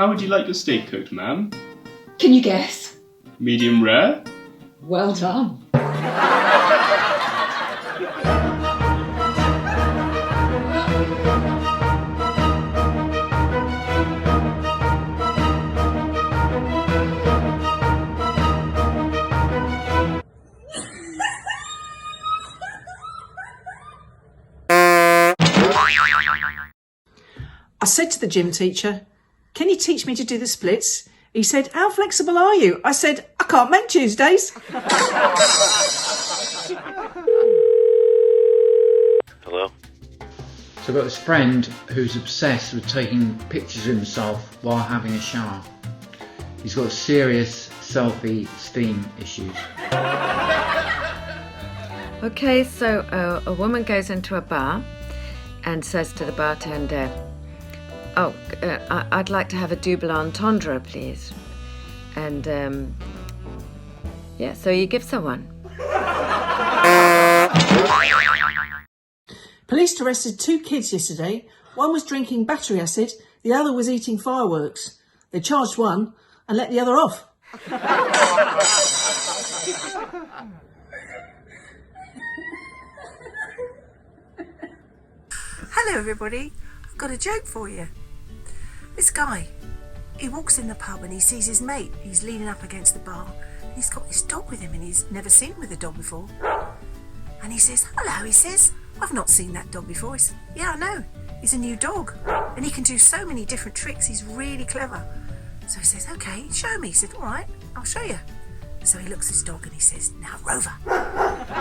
How would you like your steak cooked, ma'am? Can you guess? Medium rare? Well done. I said to the gym teacher, "Can you teach me to do the splits?" He said, "How flexible are you?" I said, "I can't make Tuesdays." Hello? So I've got this friend who's obsessed with taking pictures of himself while having a shower. He's got serious self-esteem issues. Okay, so a woman goes into a bar and says to the bartender, I'd like to have a double entendre, please. And, so you give her one. Police arrested 2 kids yesterday. One was drinking battery acid, the other was eating fireworks. They charged one and let the other off. Hello everybody, I've got a joke for you. This guy, he walks in the pub and he sees his mate. He's leaning up against the bar and he's got this dog with him and he's never seen him with a dog before. And he says, "Hello," he says, "I've not seen that dog before." He says, "Yeah, I know, he's a new dog and he can do so many different tricks, he's really clever." So he says, "Okay, show me." He said, "All right, I'll show you." So he looks at his dog and he says, "Now Rover,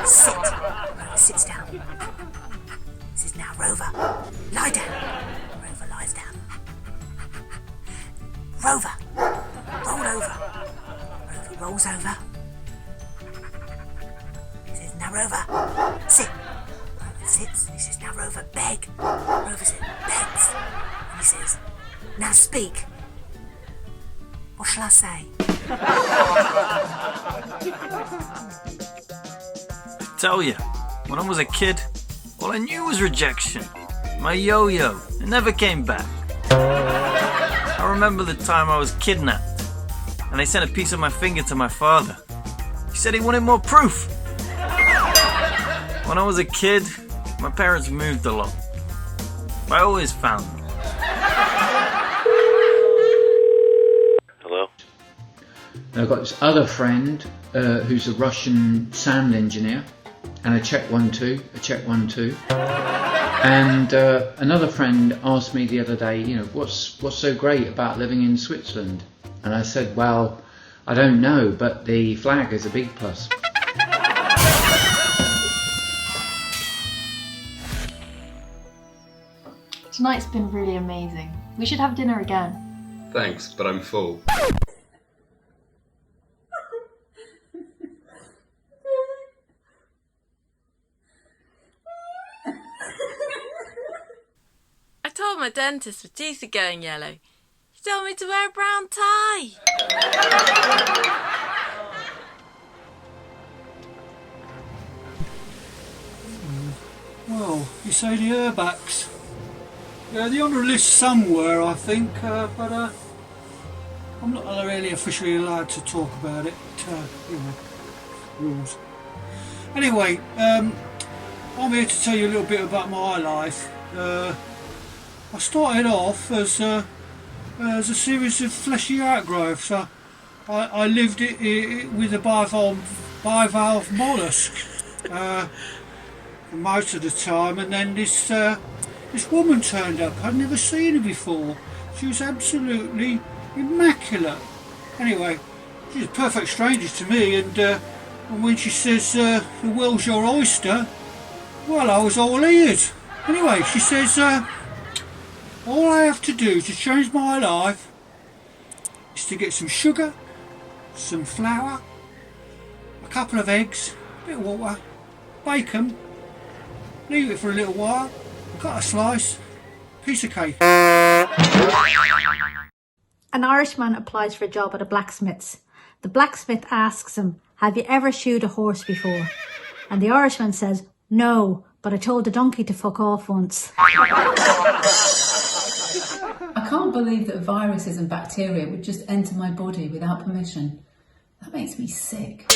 sit." Rover sits down. He says, "Now Rover, lie down." Rover lies down. "Rover, roll over." Rover rolls over. He says, "Now Rover, sit." Rover sits. He says, "Now Rover, beg." Rover says, "Begs." And he says, "Now speak. What shall I say?" I tell you, when I was a kid, all I knew was rejection. My yo-yo, it never came back. I remember the time I was kidnapped, and they sent a piece of my finger to my father. He said he wanted more proof. When I was a kid, my parents moved a lot. I always found them. Hello? I've got this other friend who's a Russian sound engineer, and a check 1 2, a check 1 2. And another friend asked me the other day, what's so great about living in Switzerland? And I said, well, I don't know, but the flag is a big plus. Tonight's been really amazing. We should have dinner again. Thanks, but I'm full. I told my dentist my teeth are going yellow. He told me to wear a brown tie. Well, you say the Urbachs. Yeah, they're on the list somewhere, I think, but I'm not really officially allowed to talk about it. Rules. Anyway, I'm here to tell you a little bit about my life. I started off as a series of fleshy outgrowths. I lived with a bivalve mollusk for most of the time, and then this woman turned up. I'd never seen her before. She was absolutely immaculate. Anyway, she was a perfect stranger to me, and when she says, "The world's your oyster," well, I was all ears. Anyway, she says, all I have to do to change my life is to get some sugar, some flour, a couple of eggs, a bit of water, bacon, leave it for a little while, cut a slice, piece of cake. An Irishman applies for a job at a blacksmith's. The blacksmith asks him, "Have you ever shoed a horse before?" And the Irishman says, "No, but I told the donkey to fuck off once." I can't believe that viruses and bacteria would just enter my body without permission. That makes me sick.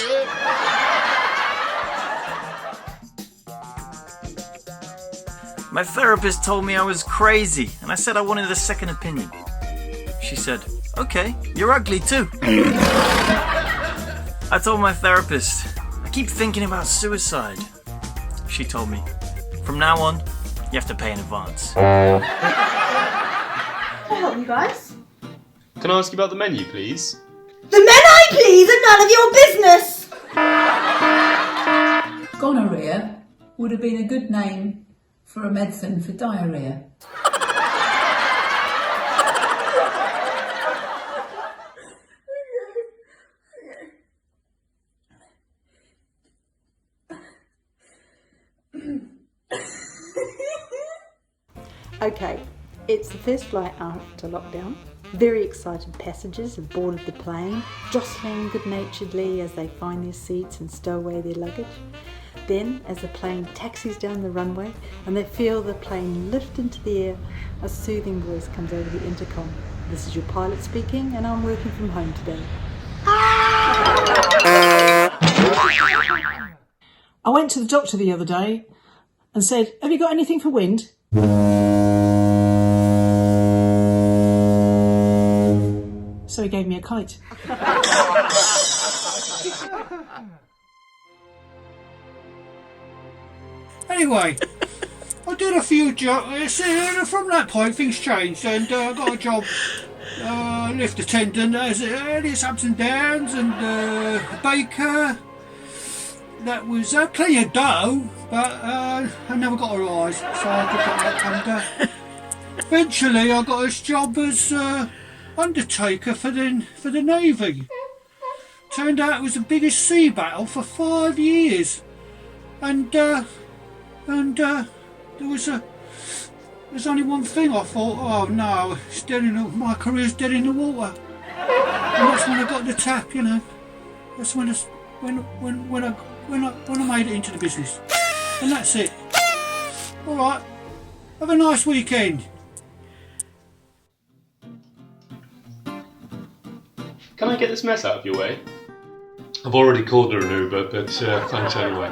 My therapist told me I was crazy, and I said I wanted a second opinion. She said, okay, you're ugly too. I told my therapist, I keep thinking about suicide. She told me, from now on, you have to pay in advance. Can I help you guys? Can I ask you about the menu, please? The men I please are none of your business! Gonorrhea would have been a good name for a medicine for diarrhea. Okay, it's the first flight after lockdown. Very excited passengers have boarded the plane, jostling good-naturedly as they find their seats and stow away their luggage. Then, as the plane taxis down the runway and they feel the plane lift into the air, a soothing voice comes over the intercom. This is your pilot speaking, and I'm working from home today. I went to the doctor the other day and said, have you got anything for wind? So he gave me a kite. Anyway, I did a few jobs. From that point, things changed, and I got a job, lift attendant. It's ups and downs, and baker. That was plenty of dough, but I never got a rise, so I could get that under. Eventually, I got this job as undertaker for the Navy. Turned out it was the biggest sea battle for 5 years, and there's only one thing I thought, oh no, it's dead my career's dead in the water. And that's when I got the tap, you know. That's when I made it into the business. And that's it. Alright, have a nice weekend. Can I get this mess out of your way? I've already called her an Uber, but thanks anyway.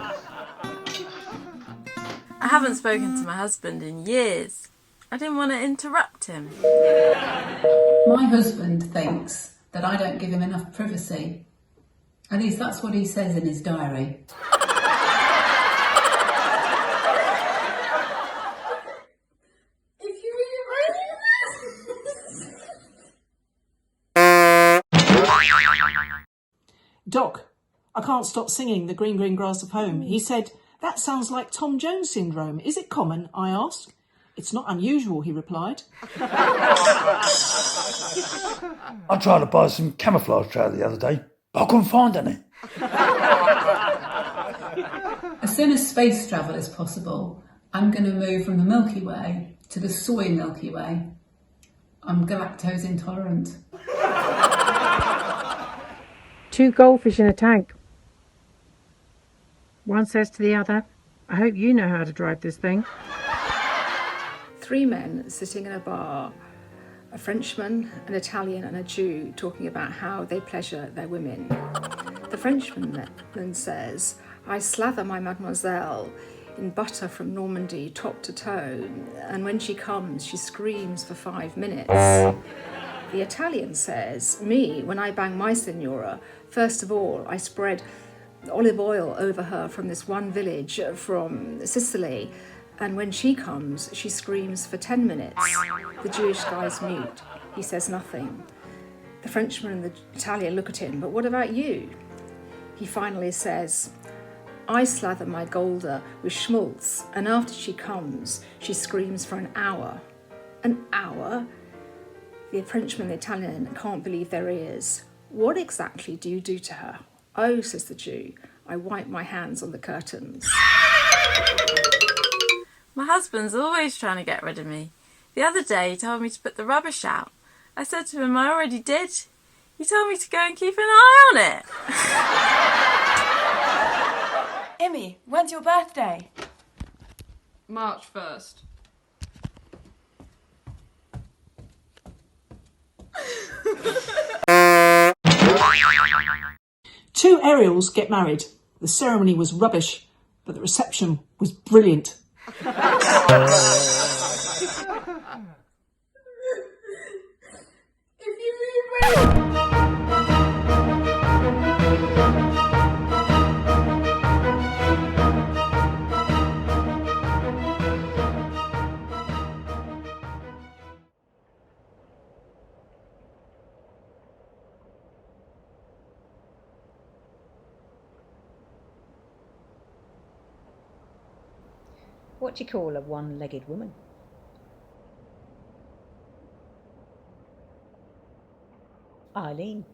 I haven't spoken to my husband in years. I didn't want to interrupt him. My husband thinks that I don't give him enough privacy. At least that's what he says in his diary. Doc, I can't stop singing The Green Green Grass of Home. He said, that sounds like Tom Jones syndrome. Is it common? I asked. It's not unusual, he replied. I tried to buy some camouflage trout the other day, but I couldn't find any. As soon as space travel is possible, I'm going to move from the Milky Way to the soy Milky Way. I'm lactose intolerant. 2 goldfish in a tank. One says to the other, I hope you know how to drive this thing. 3 men sitting in a bar, a Frenchman, an Italian and a Jew, talking about how they pleasure their women. The Frenchman then says, I slather my mademoiselle in butter from Normandy top to toe, and when she comes she screams for 5 minutes. The Italian says, me, when I bang my signora, first of all I spread olive oil over her from this one village from Sicily, and when she comes, she screams for 10 minutes. The Jewish guy's mute. He says nothing. The Frenchman and the Italian look at him, but what about you? He finally says, I slather my Golda with schmaltz, and after she comes, she screams for an hour. An hour? The Frenchman and the Italian can't believe their ears. What exactly do you do to her? Oh, says the Jew, I wipe my hands on the curtains. My husband's always trying to get rid of me. The other day he told me to put the rubbish out. I said to him I already did. He told me to go and keep an eye on it. Emmy, when's your birthday? March 1st. Two Ariels get married. The ceremony was rubbish, but the reception was brilliant. What do you call a one-legged woman? Eileen.